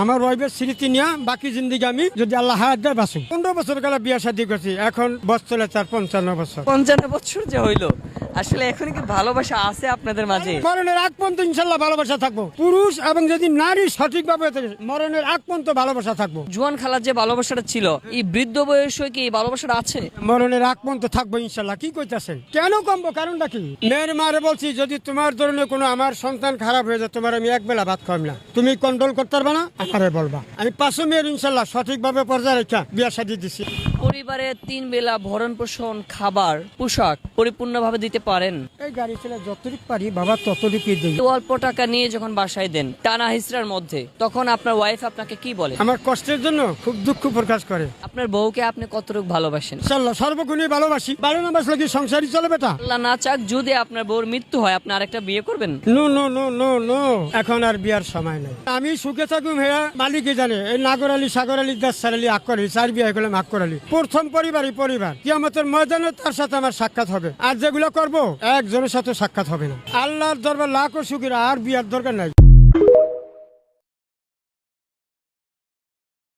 আমার ওয়াইফের স্মৃতি নিয়ে বাকি জিন্দিগি আমি যদি আল্লাহ হায়াত দেয় বাঁচি। 15 বছর কালে বিয়ে শাদী করছি, এখন বয়স চলে 55 বছর। 55 বছর যে হইলো, আসলে এখন কি ভালোবাসা আছে আপনাদের মাঝে? মরণের আগ পর্যন্ত ইনশাল্লাহ ভালোবাসা থাকবো, পুরুষ এবং যদি নারী সঠিকভাবে মরণের আগ পর্যন্ত ভালোবাসা থাকবো। জোয়ান খালার যে ভালোবাসাটা ছিল, এই বৃদ্ধ বয়সে কি এই ভালোবাসাটা আছে? মরণের আগ পর্যন্ত থাকবো ইনশাল্লাহ। কি কইতাছেন? কেন কমবো? কারণটা কি? মেয়ের মারে বলছি, যদি তোমার ধরনের কোনো আমার সন্তান খারাপ হয়ে যায়, তোমার আমি এক বেলা ভাত খাওয়াম না, তুমি কন্ট্রোল করতে পারবে না, আমারে বলবা। আমি 5 মেয়ের ইনশাল্লাহ সঠিকভাবে পর্যায়ে রেখা বিয়া শাদী দিচ্ছি। পরিবারে 3 বেলা ভরণ পোষণ, খাবার, পোশাক পরিপূর্ণভাবে দিতে পারেন? এই গাড়ি ছেলে যতটুক পারি বাবা ততটুকুই দিই। অল্প টাকা নিয়ে যখন বাসায় দেন টানা হিসরার মধ্যে, তখন আপনার ওয়াইফ আপনাকে কি বলে? আমার কষ্টের জন্য খুব দুঃখ প্রকাশ করে। আপনার বউকে আপনি কতটুকু ভালোবাসেন? ইনশাল্লাহ সর্বগুণই ভালোবাসি। ভালো না বাসলে কি সংসারই চলে বেটা? আল্লাহ না চাক যদি আপনার বউর মৃত্যু হয়, আপনি আরেকটা বিয়ে করবেন? No no no no no, এখন আর বিয়ার সময় নেই। আমি সুখে থাকুম হেয়া মালিকই জানে। এই নাগর আলী, সাগর আলী, দাসার আলী, আকর আলী, 4 বিয়ে করলাম আকর আলী। প্রথম পরিবার কিয়ামতের ময়দানে তার সাথে আমার সাক্ষাৎ হবে। আর যেগুলো করবো একজনের সাথে সাক্ষাৎ হবে না। আল্লাহর দরবার লাখো শুকরিয়া, আর বিয়ার দরকার নাই।